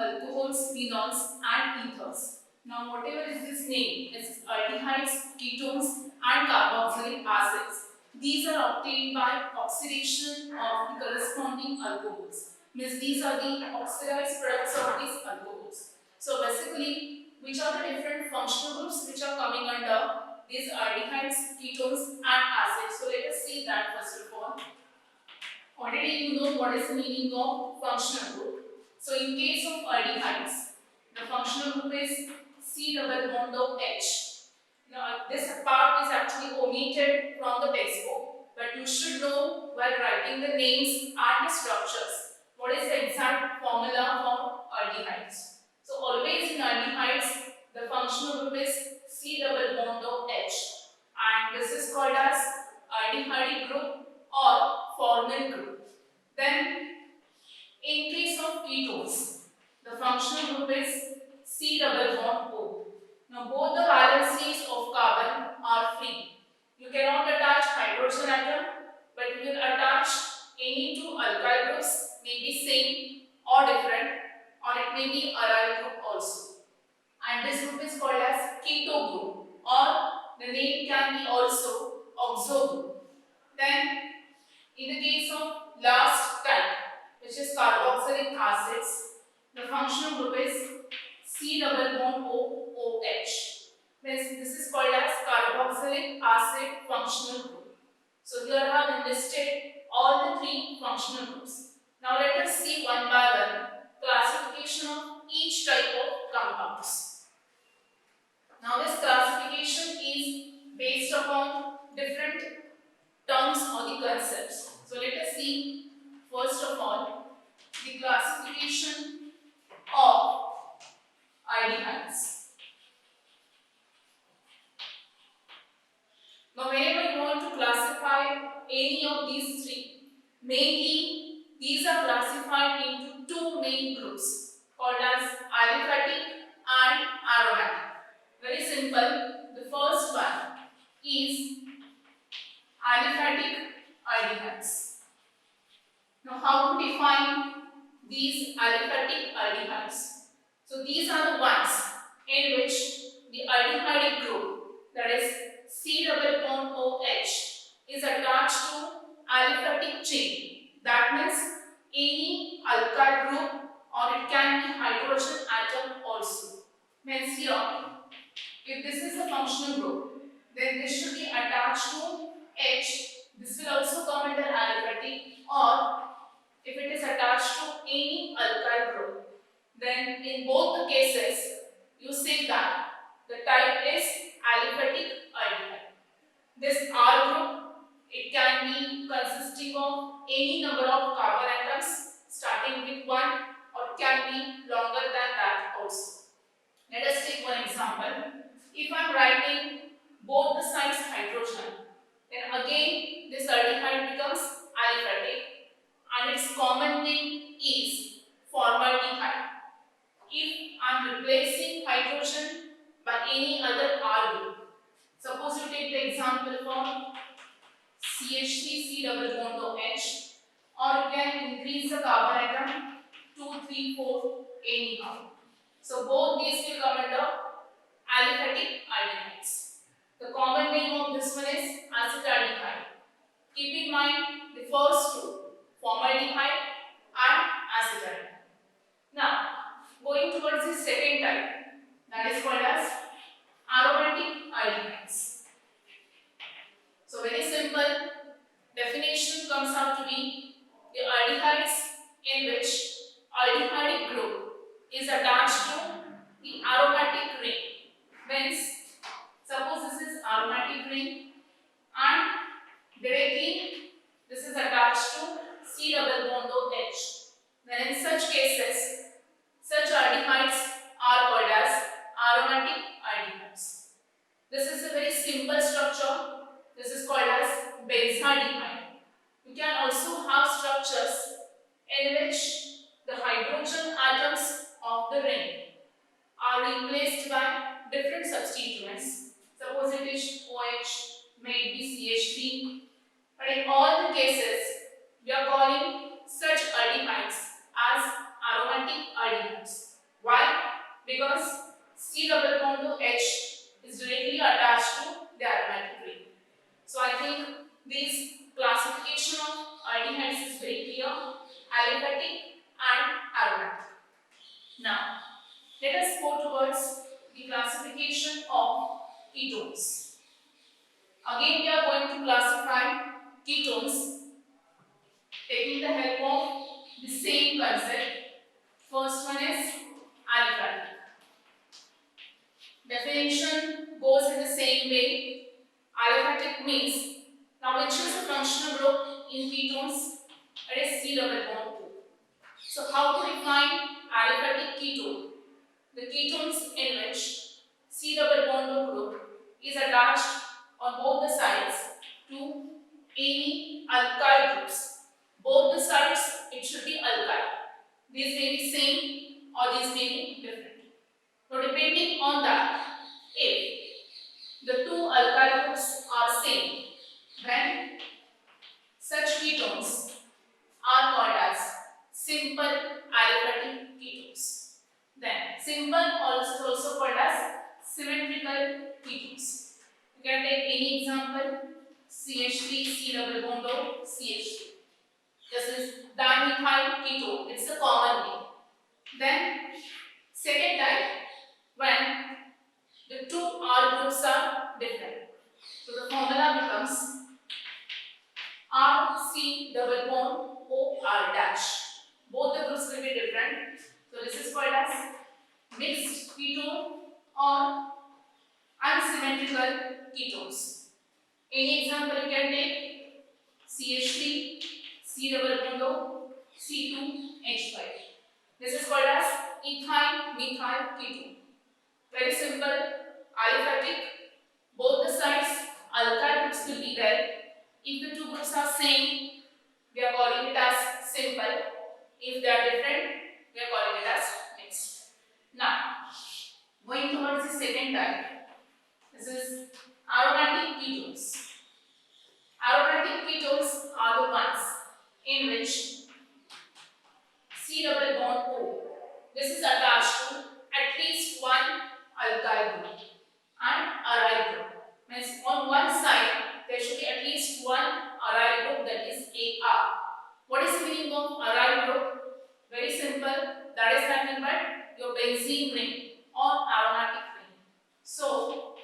alcohols, phenols and ethers. Now whatever is this name is aldehydes, ketones and carboxylic acids. These are obtained by oxidation of the corresponding alcohols. Means these are the oxidized products of these alcohols. So basically, which are the different functional groups which are coming under these aldehydes, ketones and acids. So let us see that first of all. Already you know what is the meaning of functional group. So in case of aldehydes, the functional group is C double bond of H. Now this part is actually omitted from the textbook, but you should know while writing the names and the structures what is the exact formula for aldehydes. So always in aldehydes, the functional group is C double bond of H, and this is called as aldehyde group or formyl group. Then in case of ketones, the functional group is C double bond O. Now both the valencies of carbon are free. You cannot attach hydrogen atom, but you will attach any two alkyl groups, may be same or different, or it may be aryl group also. And this group is called as keto group, or the name can be also oxo group. Then in the case of last type, which is carboxylic acids, the functional group is C double bond O OH. This is called as carboxylic acid functional group. So here I have enlisted all the three functional groups. Now let us see one by one classification of each type of compounds. Now this classification is based upon different terms or the concepts. So let us see first of all the classification of aldehydes. Now whenever you want to classify any of these three, mainly these are classified into two main groups called as aliphatic and aromatic. Very simple. The first one is aliphatic aldehydes. Now how to define these aliphatic aldehydes? So these are the ones in which the aldehyde group, that is C double bond OH, is attached to aliphatic chain. That means any alkyl group, or it can be hydrogen atom also. Means here, if this is a functional group, then this should be attached to H. This will also come under aliphatic, or if it is attached to any alkyl group, then in both the cases you say that the type is aliphatic aldehyde. This R group, it can be consisting of any number of carbon atoms starting with 1, or it can be longer than that also. Let us take one example. If I am writing both the sides hydrogen, then again this aldehyde becomes aliphatic and its common name is formaldehyde. If I am replacing hydrogen by any other R group, suppose you take the example for CH3 C double bond OH, or you can increase the carbon atom 2, 3, 4 anyhow. So both these will come under aliphatic aldehydes. The common name of this one is acetaldehyde. Keep in mind the first two, formaldehyde and acetaldehyde. Now, going towards the second type, that is called as aromatic aldehydes. So very simple definition comes out to be the aldehydes in which aldehyde group is attached to the aromatic ring. Means suppose this is aromatic ring and directly this is attached to C double bond OH. Then in such cases, such aldehydes are called as aromatic aldehydes. This is a very simple structure. This is called as benzaldehyde. You can also have structures in which the hydrogen atoms of the ring are replaced by different substituents. Suppose it is OH, may it be CH3. But in all the cases, we are calling such aldehydes as aromatic aldehydes. Why? Because C double bond to H is directly attached to the aromatic ring. So I think this classification of aldehydes is very clear: aliphatic and aromatic. Now let us go towards the classification of ketones. Again we are going to classify ketones taking the help of the same concept. First one is aliphatic. Definition goes in the same way. Aliphatic means, now which is the functional group in ketones? It is C double bond 2. So how to define aliphatic ketone? The ketones in which C double bond group is attached on both the sides to any alkyl groups. Both the sides it should be alkyl. These may be same or these may be different. So depending on that, if the two alkyl groups are same, then such ketones are called as simple aliphatic ketones. Then simple is also called as symmetrical ketones. You can take any example: CH3, C double bond O, CH3. This is dimethyl ketone. It's a common name. Then second type, when the two R groups are different. So the formula becomes RC double bond OR dash. Both the groups will be different. So this is called as mixed ketone or unsymmetrical ketones. Any example you can take: CH3, C double bond O, C2H5. This is called as ethyl methyl ketone. Very simple, aliphatic. Both the sides alkyl groups will be there. If the two groups are same, we are calling it as simple. If they are different, we are calling it as mixed. Now, going towards the second type. This is aromatic ketones. Aromatic ketones are the ones in which C double bond O, this is attached to at least one alkyl group and aryl group. Means on one side there should be at least one aryl group, that is AR. What is the meaning of aryl group? Very simple, that is nothing but your benzene ring or aromatic ring. So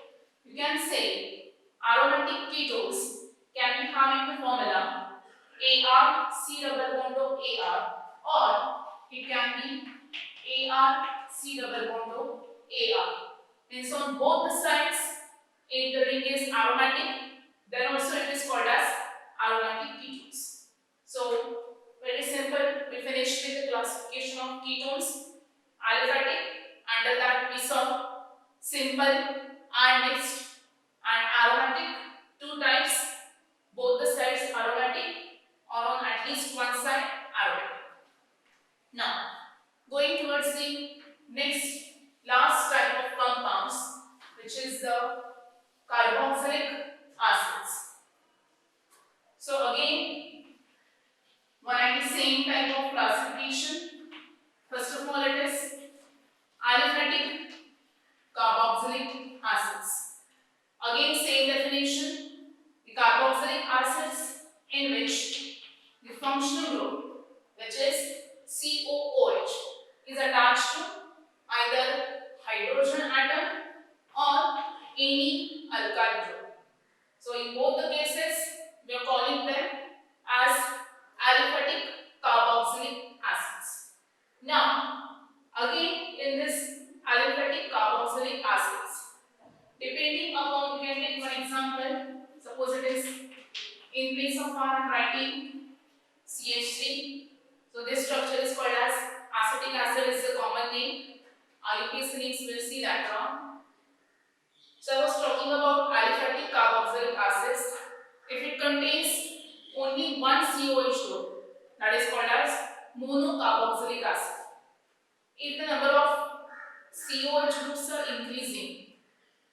you can say aromatic ketones can be having the formula AR C double bond O AR, or it can be AR C double bond O AR. Means on both the sides, if the ring is aromatic, then also it is called as aromatic ketones. So very simple, we finished with the classification of ketones. Aliphatic, under that we saw simple and mixed and aromatic, two types, both the sides aromatic or on at least one side aromatic. Now, going towards the next last type of compounds, which is the carboxylic acids. So again, one and the same type of classification. First of all, it is aliphatic carboxylic acids. Again, same definition. The carboxylic acids in which the functional group, which is COOH, is attached to either hydrogen atom or any alkyl group. So in both the cases, we are calling them as aliphatic carboxylic acids. Now, again in this aliphatic carboxylic acids, depending upon, we can take one example. Suppose it is in place of our writing CH3. So this structure is called as acetic acid, is the common name. IUPAC names will see that term. So I was talking about aliphatic carboxylic acids. If it contains only one COH group, that is called as monocarboxylic acid. If the number of COH groups are increasing,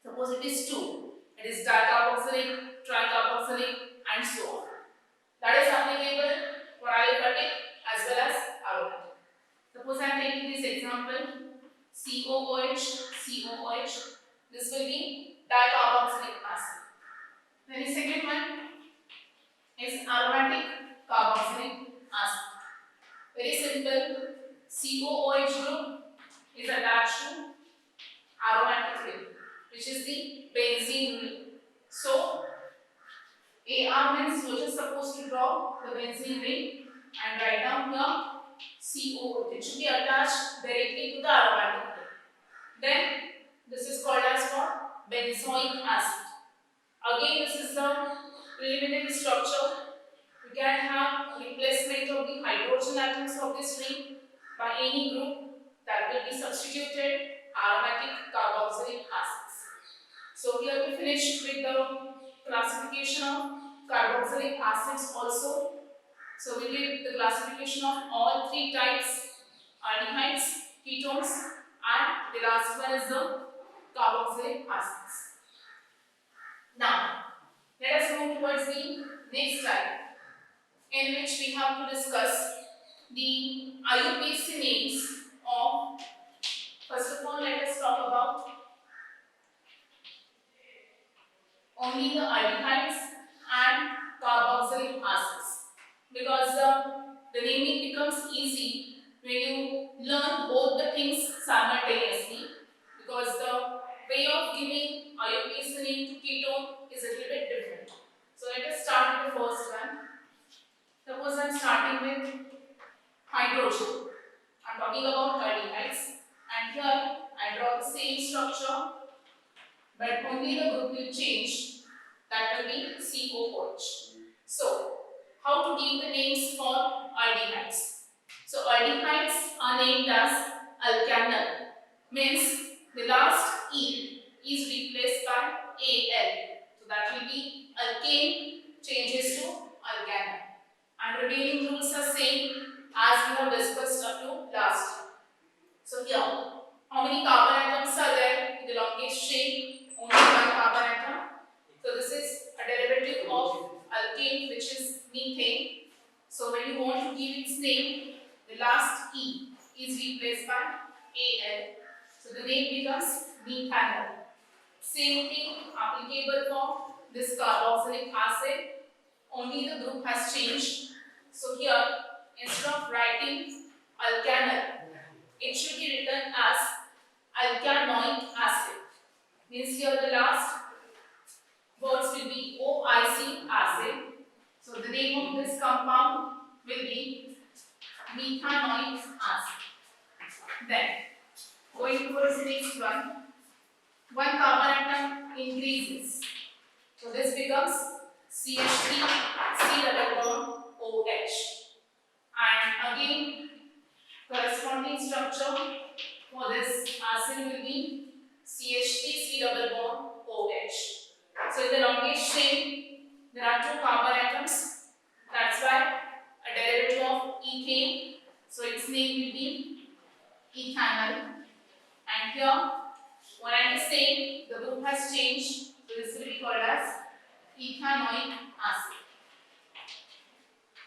suppose it is 2, it is dicarboxylic, tricarboxylic and so on. That is applicable for aliphatic as well as aromatic. Suppose I am taking this example, COOH, COOH. This will be dicarboxylic acid. Then the second one is aromatic carboxylic acid. Very simple. COOH group is attached to aromatic ring, which is the benzene ring. So AR means you're just supposed to draw the benzene ring and write down here COOH. It should be attached directly to the aromatic ring. Then this is called as what? Benzoic acid. Again, this is the preliminary structure. We can have replacement of the hydrogen atoms of this ring by any group that will be substituted aromatic carboxylic acids. So here we finished with the classification of carboxylic acids also. So we did the classification of all three types: aldehydes, ketones, and the last one is the carboxylic acids. Now, let us move towards the next slide, in which we have to discuss the IUPAC names of, first of all, let us talk about only the aldehydes and carboxylic acids, because the naming becomes easy when you learn both the things simultaneously, because the way of giving IUPAC name to ketone is a little bit different. So let us start with the first one. Suppose I am starting with hydrogen. I am talking about aldehydes, and here I draw the same structure, but only the group will change. That will be COOH. So, how to give the names for aldehydes? So, aldehydes are named as alkanal, means the last E is replaced by Al. So, that will be alkane changes to alkanal. And remaining rules are same as we have discussed up to last year. So here, how many carbon atoms are there in the longest chain? Only one carbon atom. So this is a derivative of alkane, which is methane. So when you want to give its name, the last E is replaced by Al. So the name becomes methanol. Same thing applicable for this carboxylic acid. Only the group has changed. So here, instead of writing alkanal, it should be written as alkanoic acid. Means here the last words will be OIC acid. So the name of this compound will be methanoic acid. Then, going towards the next one carbon atom increases. So this becomes CH3, C double bond OH. And again, corresponding structure for this acid will be CH3, C double bond OH. So in the longest chain, there are two carbon atoms. That's why a derivative of ethane. So its name will be ethanol. And here, when I am saying the group has changed, so this will be called as ethanoic acid.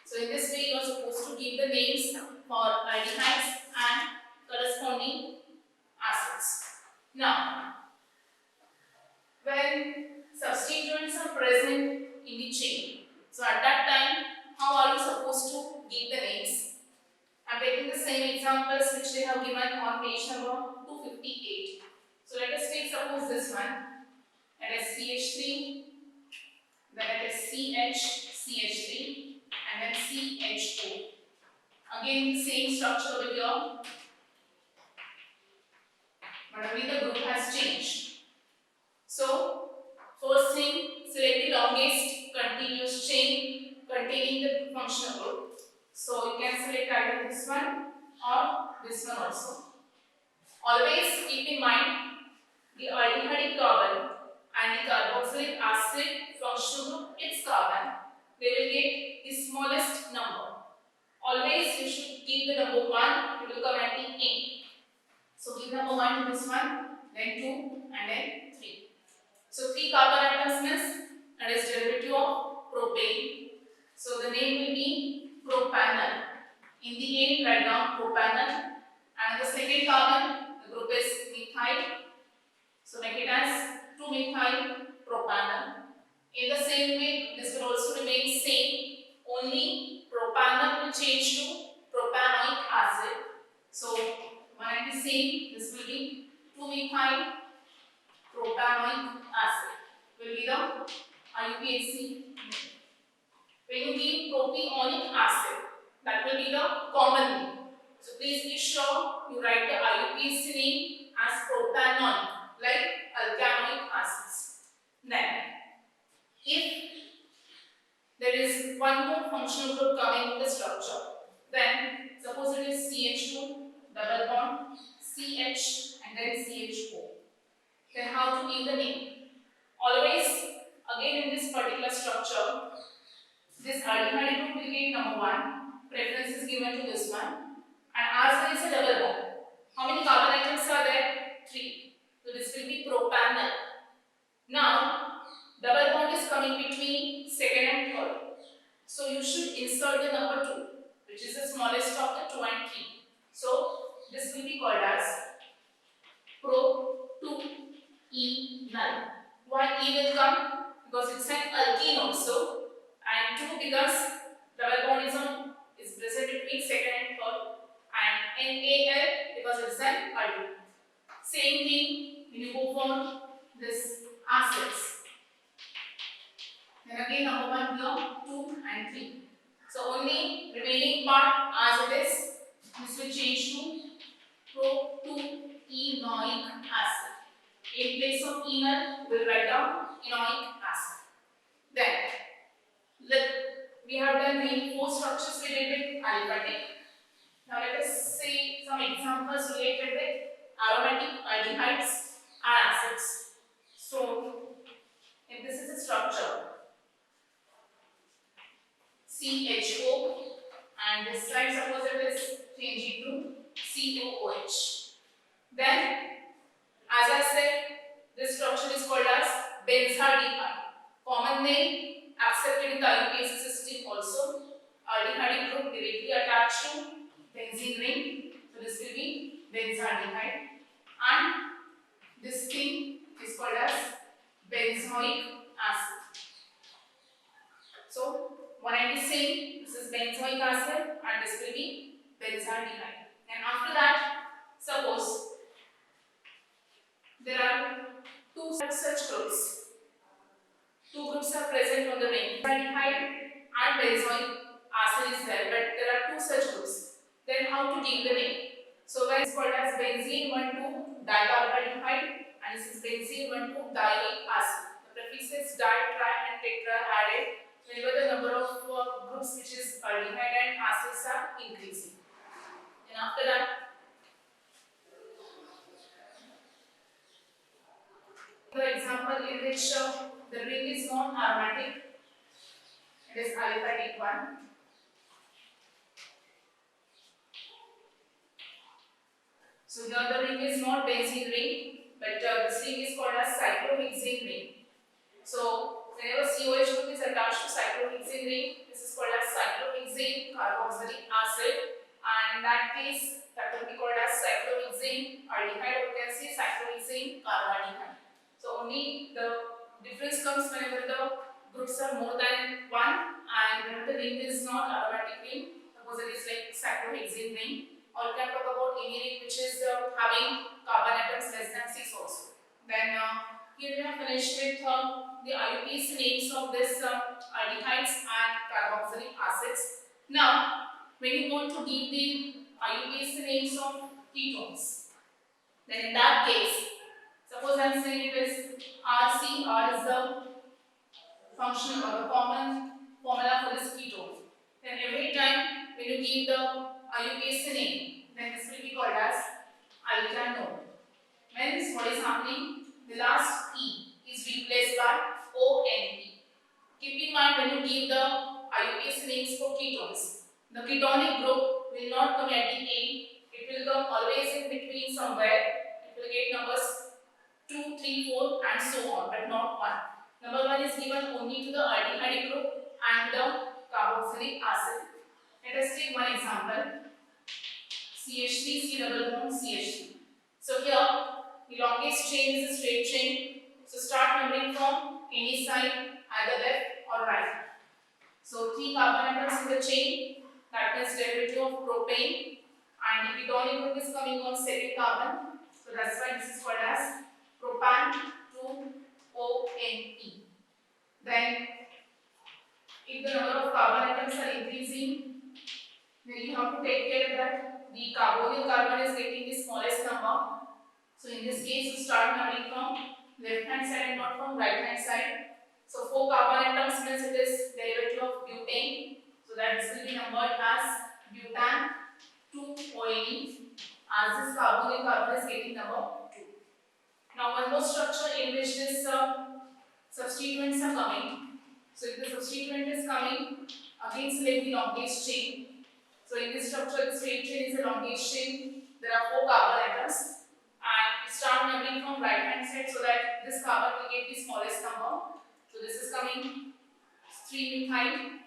So in this way, you are supposed to give the names for aldehydes and corresponding acids. Now, when substituents are present in the chain, so at that time, how are you supposed to give the names? I am taking the same examples which they have given on page number 258. So let us take suppose this one, that is CH3, then it is CH3, and then CHO. Again, the same structure over here, but only the group has changed. So, first thing, select the longest continuous chain containing the functional group. So, you can select either this one or this one also. Always keep in mind the aldehyde carbon and the carboxylic acid functional group, its carbon, they will get the smallest number. Always you should give the number 1, it will come at the end. So give number 1 to this one, then 2, and then 3. So 3 carbon atoms means that is derivative of propane. So the name will be propanol. In the end, write down propanol. And the second carbon, the group is methyl. So make it as 2-methyl propanol. In the same way, this will also remain same. Only propanol will change to propanoic acid. So one and the same. This will be 2-methyl propanoic acid. Will be the IUPAC. When you give propionic acid, that will be the common name. So please be sure you write the IUPAC name as propanol, like alkanoic acids. Then, if there is one more functional group coming in the structure, then suppose it is CH2 double bond CH and then CHO. Then how to give the name? Always, again in this particular structure, this aldehyde group will get number 1. Preference is given to this one. And as there is a double bond, how many carbon atoms are there? 3. So this will be propanol. Now, double bond is coming between second and third. So you should insert the number 2, which is the smallest of the 2 and 3. So this will be called as pro-2-enol. Why E will come? Because it's an alkene also. And 2 because double bondism is present between second and third, and NaL because it's an aldene. Same thing when you go for this acids. Then again number 1 here, 2 and 3. So only remaining part as it is, this will change to pro-2-enoic acid. In place of enol, we will write down enoic acid. Then we have done main 4 structures related with aliphatic. Now let us see some examples related with aromatic aldehydes and acids. So if this is a structure CHO and this side suppose it is changing to COOH. Then as I said, this structure is called as benzaldehyde. Common name accepted in the IUPAC system also. Aldehyde group directly attached to benzene ring. So this will be benzaldehyde. And this thing is called as benzoic acid. So one and the same. This is benzoic acid and this will be benzaldehyde. And after that, suppose there are 2 such groups. 2 groups are present on the ring. Benzaldehyde and benzoic acid is there, but there are 2 such groups. Then how to give the name? So when it's called as benzene 1,2-dicarbonaldehyde and this is benzene 1,2-dioic acid. The prefixes di, tri and tetra are added whenever the number of groups which is aldehyde and acids are increasing. And after that, the example in which the ring is non-aromatic, it is aliphatic one. So here the ring is not benzene ring, but this ring is called as cyclohexane ring. So whenever COH group is attached to cyclohexane ring, this is called as cyclohexane carboxylic acid, and in that case that will be called as cyclohexane aldehyde, or you can say cyclohexane carbaldehyde. So only the difference comes whenever the groups are more than 1 and whenever the ring is not aromatic ring, suppose it is like cyclohexane ring, or you can talk about any ring which is having carbon atoms less than 6 also. Then here we have finished with the IUPAC names of this aldehydes and carboxylic acids. Now when you want to give the IUPAC names of ketones, then in that case, suppose I am saying it is RC. R is the functional or the common formula for this ketone. Then every time when you give the IUPAC name, then this will be called as alkanol. Means what is happening? The last E is replaced by ONE. Keep in mind when you give the IUPAC names for ketones, the ketonic group will not come at the end. It will come always in between somewhere. It will get numbers 2, 3, 4 and so on, but not 1. Number 1 is given only to the aldehyde group and the carboxylic acid. Let us take one example. CH3 C double bond CH3. So here, the longest chain is a straight chain. So start numbering from any side, either left or right. So 3 carbon atoms in the chain, that means derivative of propane, and the ketonic group is coming on second carbon. So that's why this is called as propan-2-ONe. Then, if the number of carbon atoms are increasing, then you have to take care that the carbonyl carbon is getting the smallest number. So in this case, you start numbering from left hand side and not from right hand side. So 4 carbon atoms means it is derivative of butane. So that this will be numbered as butan-2-ONe, as this carbonyl carbon is getting number 2. Now one more structure in which this substituents are coming. So if the substituent is coming, again select the longest chain. So in this structure, the straight chain is a longest chain. There are 4 carbon atoms. And start numbering from right hand side so that this carbon will get the smallest number. So this is coming 3 methyl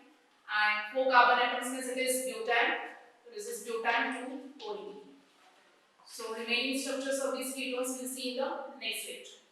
and 4 carbon atoms means it is butan. So this is butan-2-ONe. So remaining structures of these ketones we'll see in the next lecture.